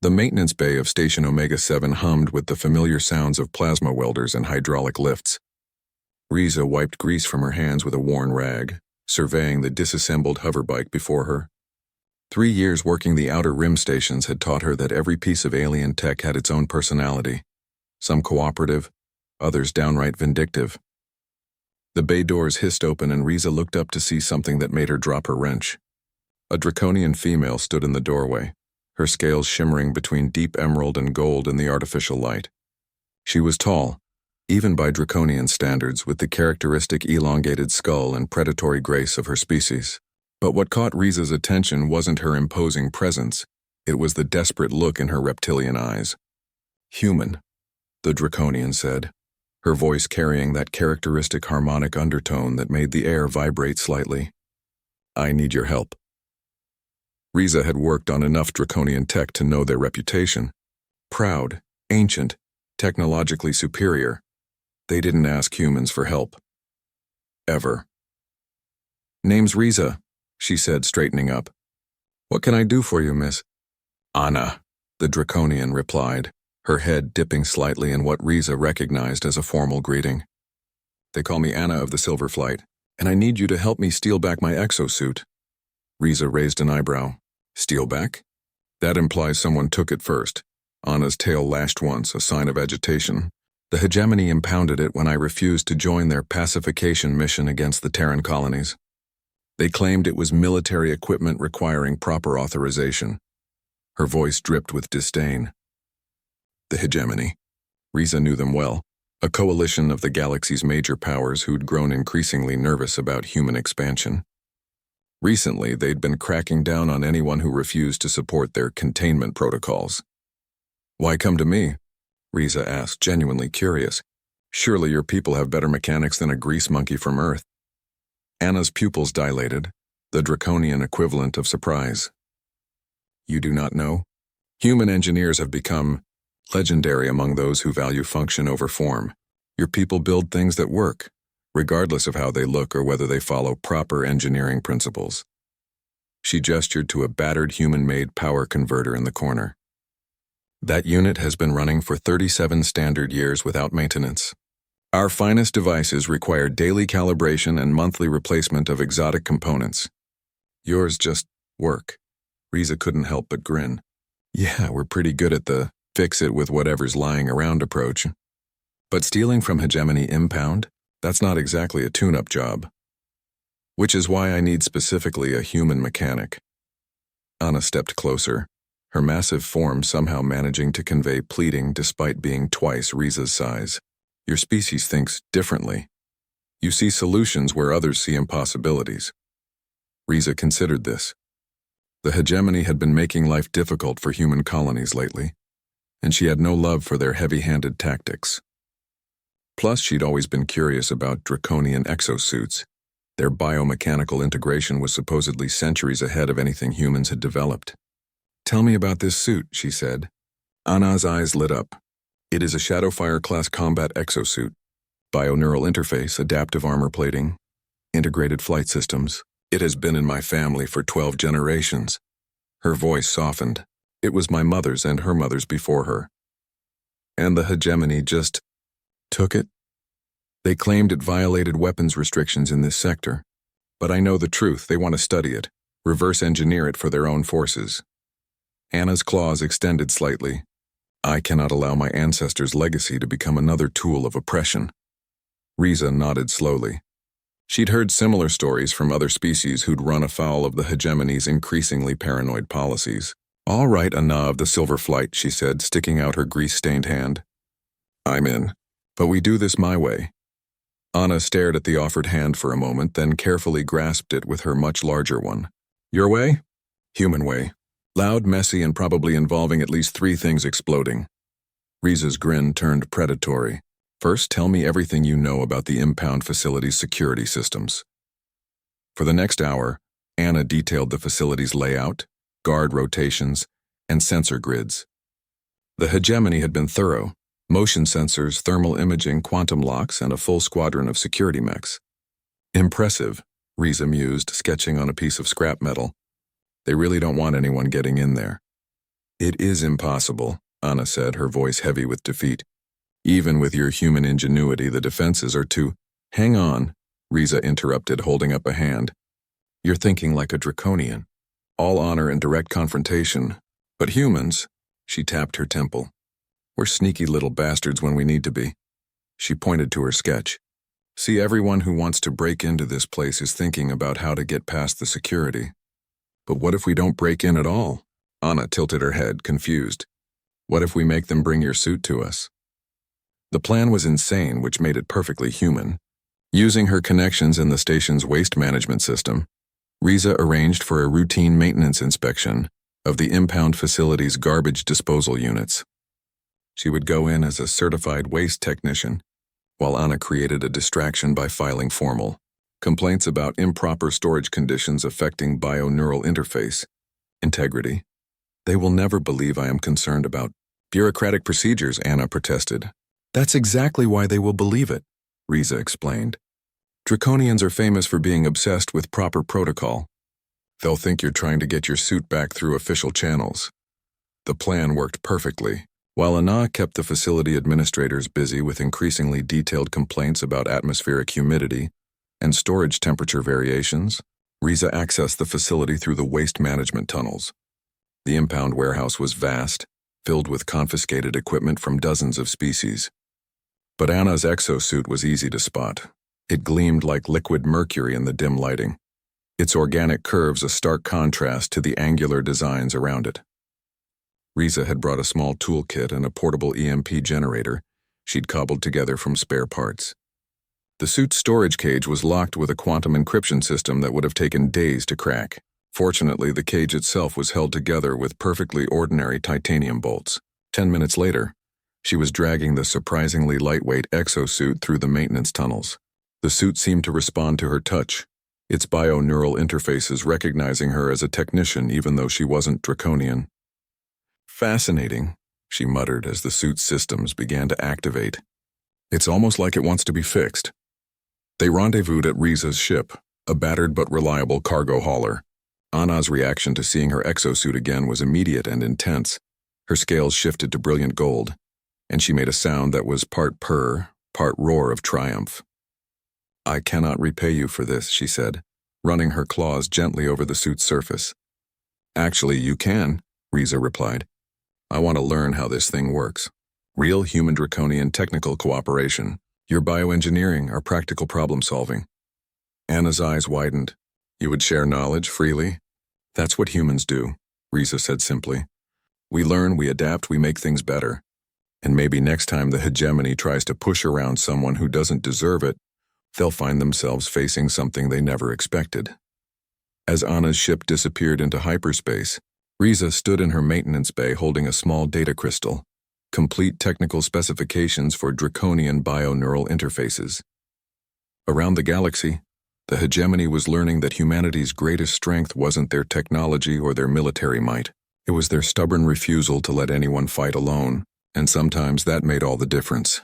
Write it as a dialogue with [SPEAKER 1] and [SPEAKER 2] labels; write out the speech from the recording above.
[SPEAKER 1] The maintenance bay of Station Omega-7 hummed with the familiar sounds of plasma welders and hydraulic lifts. Riza wiped grease from her hands with a worn rag, surveying the disassembled hoverbike before her. 3 years working the outer rim stations had taught her that every piece of alien tech had its own personality, some cooperative, others downright vindictive. The bay doors hissed open and Riza looked up to see something that made her drop her wrench. A draconian female stood in the doorway, her scales shimmering between deep emerald and gold in the artificial light. She was tall, even by draconian standards, with the characteristic elongated skull and predatory grace of her species. But what caught Riza's attention wasn't her imposing presence, it was the desperate look in her reptilian eyes. "Human," the draconian said, her voice carrying that characteristic harmonic undertone that made the air vibrate slightly. "I need your help." Riza had worked on enough draconian tech to know their reputation. Proud, ancient, technologically superior. They didn't ask humans for help. Ever. "Name's Riza," she said, straightening up. "What can I do for you, miss?" "Anna," the draconian replied, her head dipping slightly in what Riza recognized as a formal greeting. "They call me Anna of the Silver Flight, and I need you to help me steal back my exosuit." Riza raised an eyebrow. "Steal back? That implies someone took it first." Anna's tail lashed once, a sign of agitation. "The hegemony impounded it when I refused to join their pacification mission against the Terran colonies. They claimed it was military equipment requiring proper authorization." Her voice dripped with disdain. The hegemony. Riza knew them well, a coalition of the galaxy's major powers who'd grown increasingly nervous about human expansion. Recently, they'd been cracking down on anyone who refused to support their containment protocols. "Why come to me?" Riza asked, genuinely curious. "Surely your people have better mechanics than a grease monkey from Earth." Anna's pupils dilated, the draconian equivalent of surprise. "You do not know? Human engineers have become legendary among those who value function over form. Your people build things that work, regardless of how they look or whether they follow proper engineering principles." She gestured to a battered human-made power converter in the corner. "That unit has been running for 37 standard years without maintenance. Our finest devices require daily calibration and monthly replacement of exotic components. Yours just work." Riza couldn't help but grin. "Yeah, we're pretty good at the fix it with whatever's lying around approach. But stealing from hegemony impound? That's not exactly a tune-up job. Which is why I need specifically a human mechanic." Anna stepped closer, her massive form somehow managing to convey pleading despite being twice Riza's size. "Your species thinks differently. You see solutions where others see impossibilities." Riza considered this. The hegemony had been making life difficult for human colonies lately, and she had no love for their heavy-handed tactics. Plus, she'd always been curious about draconian exosuits. Their biomechanical integration was supposedly centuries ahead of anything humans had developed. "Tell me about this suit," she said. Anna's eyes lit up. "It is a Shadowfire-class combat exosuit. Bioneural interface, adaptive armor plating, integrated flight systems. It has been in my family for 12 generations." Her voice softened. "It was my mother's and her mother's before her. And the hegemony just took it? They claimed it violated weapons restrictions in this sector. But I know the truth. They want to study it, reverse engineer it for their own forces." Anna's claws extended slightly. "I cannot allow my ancestors' legacy to become another tool of oppression." Riza nodded slowly. She'd heard similar stories from other species who'd run afoul of the hegemony's increasingly paranoid policies. "All right, Anna of the Silver Flight," she said, sticking out her grease-stained hand. "I'm in. But we do this my way." Anna stared at the offered hand for a moment, then carefully grasped it with her much larger one. "Your way?" "Human way. Loud, messy, and probably involving at least 3 things exploding." Riza's grin turned predatory. "First, tell me everything you know about the impound facility's security systems." For the next hour, Anna detailed the facility's layout, guard rotations, and sensor grids. The hegemony had been thorough. Motion sensors, thermal imaging, quantum locks, and a full squadron of security mechs. "Impressive," Riza mused, sketching on a piece of scrap metal. "They really don't want anyone getting in there." It is impossible, Anna said, her voice heavy with defeat. Even with your human ingenuity, the defenses are too— Hang on, Riza interrupted, holding up a hand. You're thinking like a draconian. All honor and direct confrontation. But humans— She tapped her temple. We're sneaky little bastards when we need to be. She pointed to her sketch. See, everyone who wants to break into this place is thinking about how to get past the security. But what if we don't break in at all? Anna tilted her head, confused. What if we make them bring your suit to us? The plan was insane, which made it perfectly human. Using her connections in the station's waste management system, Riza arranged for a routine maintenance inspection of the impound facility's garbage disposal units. She would go in as a certified waste technician, while Anna created a distraction by filing formal complaints about improper storage conditions affecting bio-neural interface integrity. They will never believe I am concerned about bureaucratic procedures, Anna protested. That's exactly why they will believe it, Riza explained. Draconians are famous for being obsessed with proper protocol. They'll think you're trying to get your suit back through official channels. The plan worked perfectly. While Anna kept the facility administrators busy with increasingly detailed complaints about atmospheric humidity and storage temperature variations, Riza accessed the facility through the waste management tunnels. The impound warehouse was vast, filled with confiscated equipment from dozens of species. But Anna's exosuit was easy to spot. It gleamed like liquid mercury in the dim lighting, its organic curves a stark contrast to the angular designs around it. Riza had brought a small toolkit and a portable EMP generator she'd cobbled together from spare parts. The suit's storage cage was locked with a quantum encryption system that would have taken days to crack. Fortunately, the cage itself was held together with perfectly ordinary titanium bolts. 10 minutes later, she was dragging the surprisingly lightweight exosuit through the maintenance tunnels. The suit seemed to respond to her touch, its bio-neural interfaces recognizing her as a technician even though she wasn't draconian. Fascinating, she muttered as the suit's systems began to activate. It's almost like it wants to be fixed. They rendezvoused at Riza's ship, a battered but reliable cargo hauler. Anna's reaction to seeing her exosuit again was immediate and intense. Her scales shifted to brilliant gold, and she made a sound that was part purr, part roar of triumph. I cannot repay you for this, she said, running her claws gently over the suit's surface. Actually, you can, Riza replied. I want to learn how this thing works. Real human-draconian technical cooperation. Your bioengineering, our practical problem-solving. Anna's eyes widened. You would share knowledge freely? That's what humans do, Riza said simply. We learn, we adapt, we make things better. And maybe next time the hegemony tries to push around someone who doesn't deserve it, they'll find themselves facing something they never expected. As Anna's ship disappeared into hyperspace, Riza stood in her maintenance bay holding a small data crystal, complete technical specifications for draconian bio-neural interfaces. Around the galaxy, the hegemony was learning that humanity's greatest strength wasn't their technology or their military might. It was their stubborn refusal to let anyone fight alone, and sometimes that made all the difference.